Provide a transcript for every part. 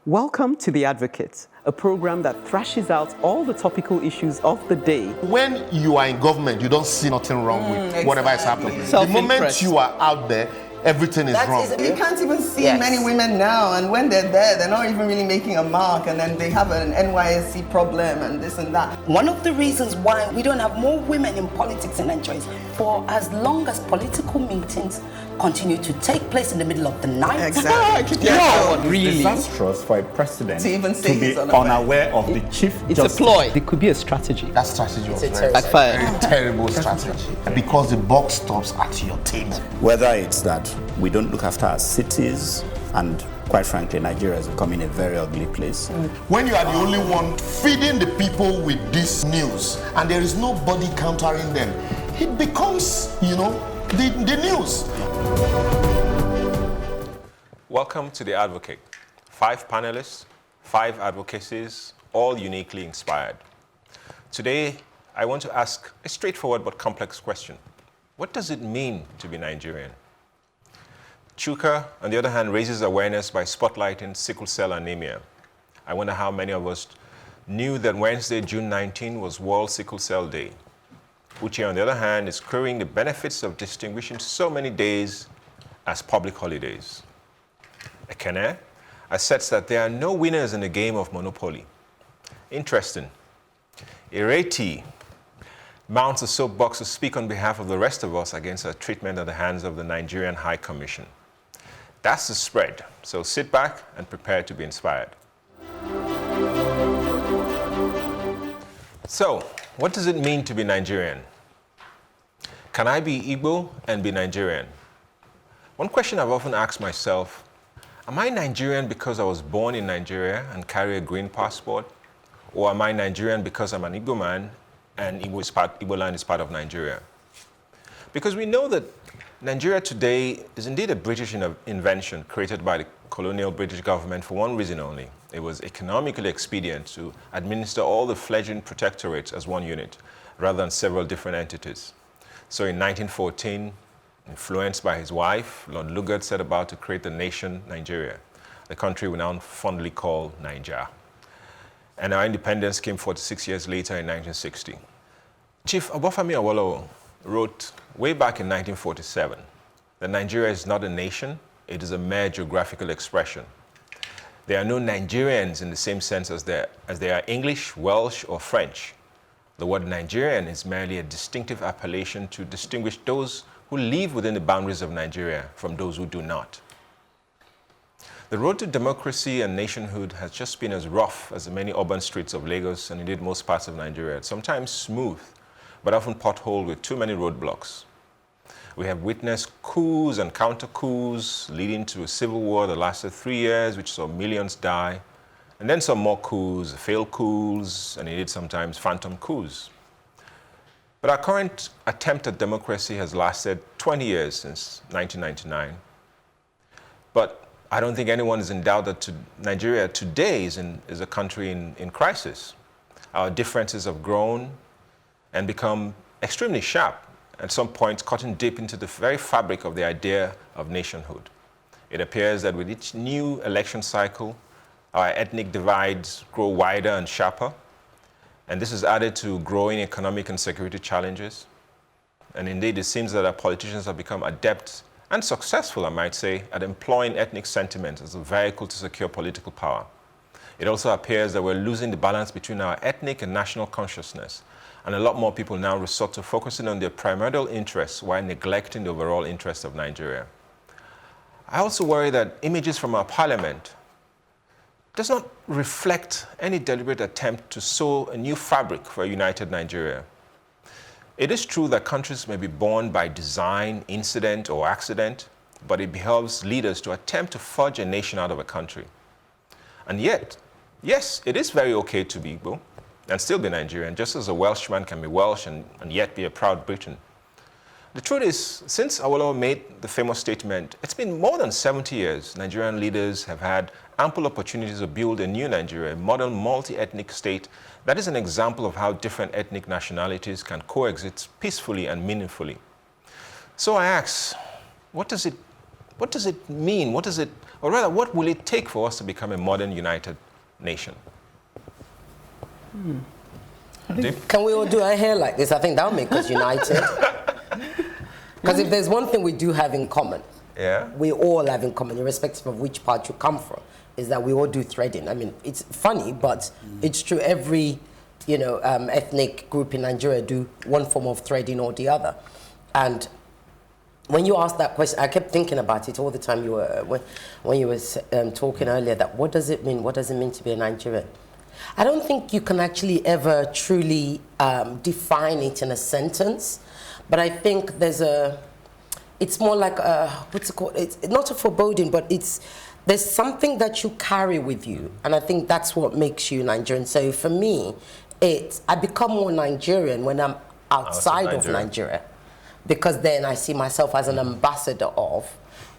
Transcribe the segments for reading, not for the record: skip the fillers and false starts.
Welcome to The Advocate, a program that thrashes out all the topical issues of the day. When you are in government, you don't see nothing wrong with whatever is happening. The moment you are out there, everything is wrong. You can't even see many women now, and when they're there, they're not even really making a mark, and then they have an NYSC problem and this and that. One of the reasons why we don't have more women in politics in Nigeria is for as long as political meetings continue to take place in the middle of the night. Exactly. Really? Disastrous for a president To even say be he's unaware. unaware of the chief It's justice. a ploy. It could be a strategy. That strategy was very Backfired. terrible strategy. Because the buck stops at your table. Whether it's that we don't look after our cities, and quite frankly, Nigeria is becoming a very ugly place. When you are the only one feeding the people with this news, and there is nobody countering them, it becomes, the news. Welcome to The Advocate. 5 panelists, 5 advocacies, all uniquely inspired. Today, I want to ask a straightforward but complex question. What does it mean to be Nigerian? Chuka, on the other hand, raises awareness by spotlighting sickle cell anemia. I wonder how many of us knew that Wednesday, June 19, was World Sickle Cell Day. Uche, on the other hand, is querying the benefits of distinguishing so many days as public holidays. Ekene asserts that there are no winners in the game of Monopoly. Interesting. Ireti mounts a soapbox to speak on behalf of the rest of us against our treatment at the hands of the Nigerian High Commission. That's the spread, so sit back and prepare to be inspired. So, what does it mean to be Nigerian? Can I be Igbo and be Nigerian? One question I've often asked myself, am I Nigerian because I was born in Nigeria and carry a green passport? Or am I Nigerian because I'm an Igbo man and Igbo land is part of Nigeria? Because we know that Nigeria today is indeed a British invention created by the colonial British government for one reason only. It was economically expedient to administer all the fledgling protectorates as one unit, rather than several different entities. So in 1914, influenced by his wife, Lord Lugard set about to create the nation Nigeria, the country we now fondly call Niger. And our independence came 46 years later in 1960. Chief Obafemi Awolowo wrote way back in 1947 that Nigeria is not a nation, it is a mere geographical expression. There are no Nigerians in the same sense as there are English, Welsh, or French. The word Nigerian is merely a distinctive appellation to distinguish those who live within the boundaries of Nigeria from those who do not. The road to democracy and nationhood has just been as rough as the many urban streets of Lagos and indeed most parts of Nigeria, sometimes smooth, but often potholed with too many roadblocks. We have witnessed coups and counter-coups leading to a civil war that lasted 3 years, which saw millions die, and then some more coups, failed coups, and indeed sometimes phantom coups. But our current attempt at democracy has lasted 20 years since 1999. But I don't think anyone is in doubt that Nigeria today is a country in crisis. Our differences have grown and become extremely sharp, at some point cutting deep into the very fabric of the idea of nationhood. It appears that with each new election cycle, our ethnic divides grow wider and sharper, and this is added to growing economic and security challenges. And indeed, it seems that our politicians have become adept and successful, I might say, at employing ethnic sentiment as a vehicle to secure political power. It also appears that we're losing the balance between our ethnic and national consciousness, and a lot more people now resort to focusing on their primordial interests while neglecting the overall interests of Nigeria. I also worry that images from our parliament does not reflect any deliberate attempt to sew a new fabric for a united Nigeria. It is true that countries may be born by design, incident, or accident, but it behoves leaders to attempt to forge a nation out of a country. And yet, yes, it is very okay to be Igbo and still be Nigerian, just as a Welshman can be Welsh and yet be a proud Briton. The truth is, since Awolowo made the famous statement, it's been more than 70 years Nigerian leaders have had ample opportunities to build a new Nigeria, a modern multi-ethnic state that is an example of how different ethnic nationalities can coexist peacefully and meaningfully. So I ask, what does it mean? What does it Or rather, what will it take for us to become a modern, united nation? Can we all do our hair like this? I think that'll make us united. Because if there's one thing we do have in common, we all have in common, irrespective of which part you come from, is that we all do threading. I mean, it's funny, but it's true. Every, ethnic group in Nigeria do one form of threading or the other. And when you asked that question, I kept thinking about it all the time. When you were talking earlier, that what does it mean? What does it mean to be a Nigerian? I don't think you can actually ever truly define it in a sentence, but I think it's more like what's it called? It's not a foreboding, but there's something that you carry with you, and I think that's what makes you Nigerian. So for me, I become more Nigerian when I'm outside of Nigeria, because then I see myself as an ambassador of,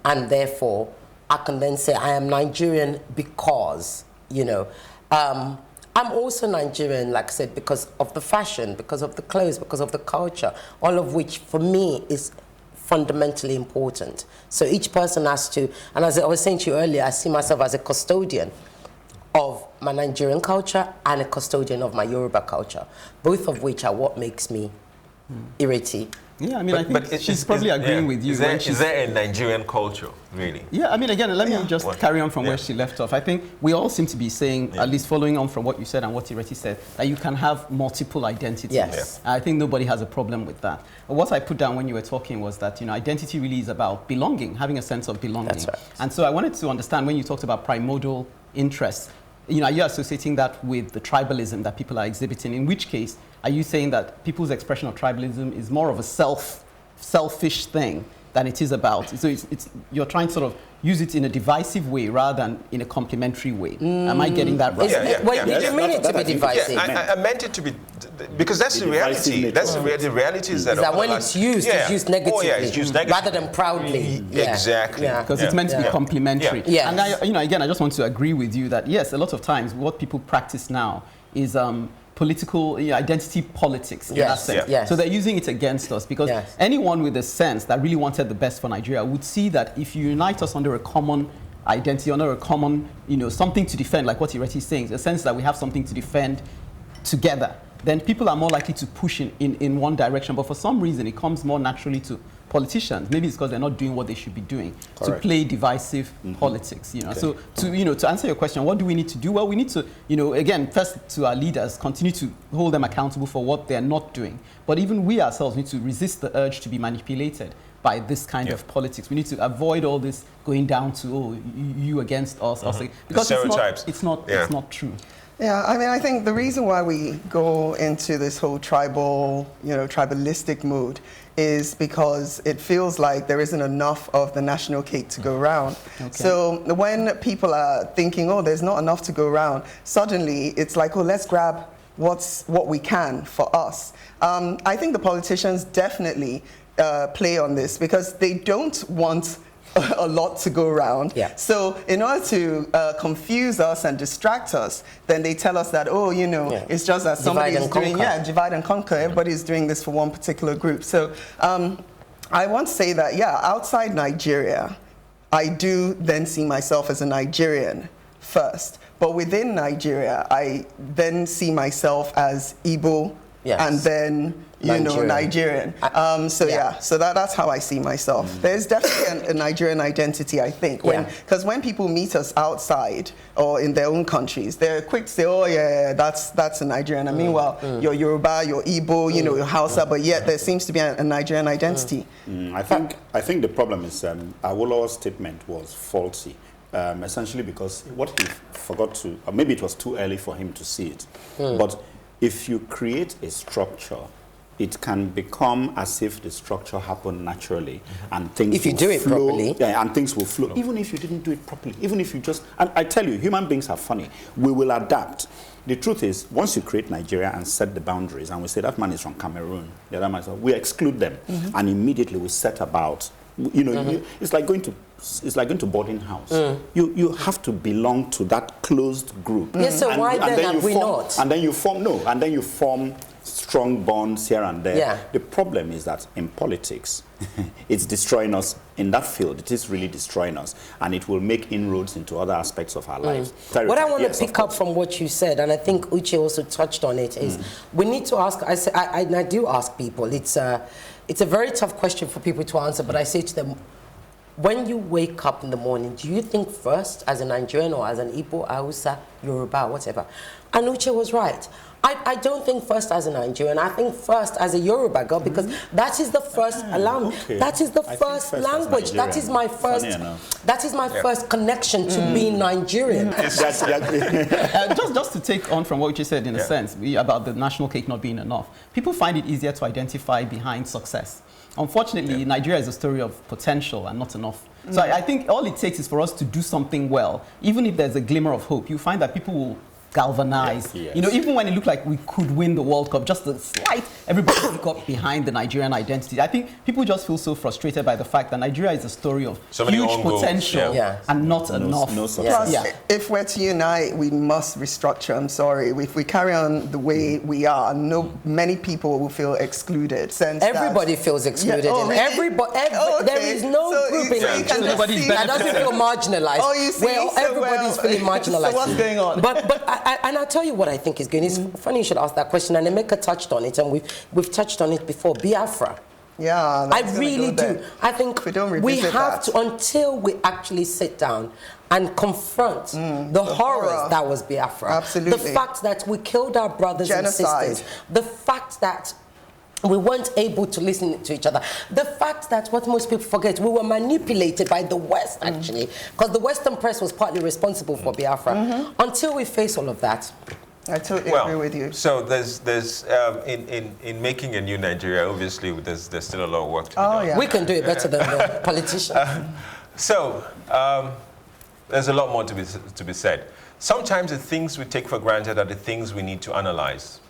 and therefore I can then say I am Nigerian because, I'm also Nigerian, like I said, because of the fashion, because of the clothes, because of the culture, all of which for me is fundamentally important. So each person has to, and as I was saying to you earlier, I see myself as a custodian of my Nigerian culture and a custodian of my Yoruba culture, both of which are what makes me Ireti. Yeah, I mean, I think she's probably agreeing with you. Is there a Nigerian culture, really? Yeah, I mean, again, let me just carry on from where she left off. I think we all seem to be saying, at least following on from what you said and what Ireti said, that you can have multiple identities. Yes. I think nobody has a problem with that. But what I put down when you were talking was that, identity really is about belonging, having a sense of belonging. That's right. And so I wanted to understand, when you talked about primordial interests, are you associating that with the tribalism that people are exhibiting? In which case, are you saying that people's expression of tribalism is more of a selfish thing than it is about? So you're trying to sort of use it in a divisive way rather than in a complementary way. Am I getting that right? Did you mean it to be divisive? I meant it to be, because that's the reality. That's the reality is that when it's used negatively. Oh, yeah, it's used negatively. Rather than proudly. Exactly. Because it's meant to be complementary. Yeah. And again, I just want to agree with you that, yes, a lot of times what people practice now is political identity politics in that sense. Yes. So they're using it against us, because anyone with a sense that really wanted the best for Nigeria would see that if you unite us under a common identity, under a common, something to defend, like what Ireti is saying, a sense that we have something to defend together, then people are more likely to push in one direction. But for some reason, it comes more naturally to politicians. Maybe it's because they're not doing what they should be doing. Correct. To play divisive politics. Okay. So to answer your question, what do we need to do? Well, we need to, again, first to our leaders, continue to hold them accountable for what they're not doing. But even we ourselves need to resist the urge to be manipulated by this kind of politics. We need to avoid all this going down to, you against us, because it's not true. Yeah, I mean, I think the reason why we go into this whole tribalistic mood is because it feels like there isn't enough of the national cake to go around. Okay. So when people are thinking, there's not enough to go around, suddenly it's like, let's grab what we can for us. I think the politicians definitely play on this because they don't want a lot to go around. Yeah. So in order to confuse us and distract us, then they tell us that, it's just that somebody is doing, divide and conquer. Everybody's doing this for one particular group. So I want to say that, outside Nigeria, I do then see myself as a Nigerian first. But within Nigeria, I then see myself as Igbo, and then Nigerian. So that's how I see myself. There's definitely a Nigerian identity, I think, because when people meet us outside or in their own countries, they're quick to say, that's a Nigerian. And meanwhile, you're Yoruba, you're Igbo, you're Hausa, but yet there seems to be a Nigerian identity. I think the problem is Awolowo's statement was faulty. Essentially because what he forgot to, or maybe it was too early for him to see it, but if you create a structure, it can become as if the structure happened naturally, and things if you do it properly, and things will flow. Even if you didn't do it properly, even if you just, and I tell you, human beings are funny. We will adapt. The truth is, once you create Nigeria and set the boundaries, and we say that man is from Cameroon, the other man is, we exclude them, and immediately we set about. It's like going to boarding house. You have to belong to that closed group. Yes, so why then have we not? And then you form strong bonds here and there. Yeah. The problem is that in politics, it's destroying us in that field. It is really destroying us, and it will make inroads into other aspects of our lives. What I want to pick up from what you said, and I think Uche also touched on it, is we need to ask. I do ask people. It's a very tough question for people to answer, but I say to them, when you wake up in the morning, do you think first as a Nigerian or as an Igbo, Hausa, Yoruba, whatever? And Uche was right. I don't think first as a Nigerian. I think first as a Yoruba girl, because that is the first that is the first language. That is my first. That is my first connection to being Nigerian. Just to take on from what you said, in a sense, about the national cake not being enough. People find it easier to identify behind success. Unfortunately, Nigeria is a story of potential and not enough. So I think all it takes is for us to do something well. Even if there's a glimmer of hope, you find that people will galvanized. You know, even when it looked like we could win the World Cup, just the slight, everybody got behind the Nigerian identity. I think people just feel so frustrated by the fact that Nigeria is a story of huge potential and not enough. Plus, if we're to unite, we must restructure. I'm sorry. If we carry on the way we are, many people will feel excluded. Everybody feels excluded. There is no group in Nigeria that doesn't feel marginalized. Everybody's feeling marginalized. So what's going on? And I'll tell you what I think is going. It's funny you should ask that question, and Emeka touched on it, and we've touched on it before. Biafra. Yeah, I really do. I think we have to, until we actually sit down and confront the horrors that was Biafra. Absolutely. The fact that we killed our brothers and sisters. The fact that we weren't able to listen to each other. The fact that what most people forget, we were manipulated by the West, actually, because the Western press was partly responsible for Biafra. Until we face all of that. I totally agree with you. So there's in making a new Nigeria, obviously, there's still a lot of work to be done. Yeah. We can do it better than the politicians. There's a lot more to be said. Sometimes the things we take for granted are the things we need to analyze.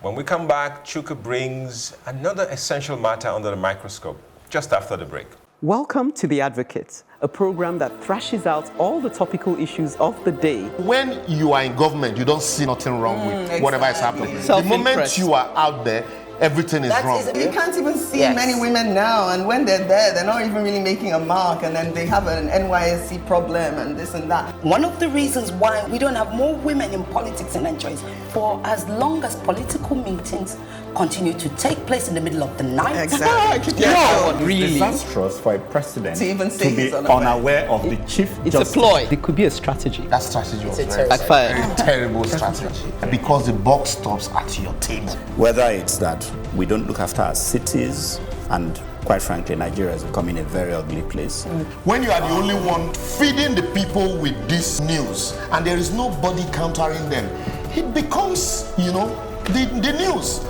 When we come back, Chuka brings another essential matter under the microscope, just after the break. Welcome to The Advocate, a program that thrashes out all the topical issues of the day. When you are in government, you don't see nothing wrong with whatever is happening. The moment you are out there, everything is wrong. You can't even see many women now, and when they're there, they're not even really making a mark, and then they have an NYSC problem and this and that. One of the reasons why we don't have more women in politics in Nigeria is for as long as political meetings continue to take place in the middle of the night. Exactly. It's disastrous for a president to be unaware of the chief justice. It's a ploy. It could be a strategy. That strategy was very terrible strategy. Because the buck stops at your table. Whether it's that we don't look after our cities, and quite frankly, Nigeria is becoming a very ugly place. When you are the only one feeding the people with this news, and there is nobody countering them, it becomes, the news.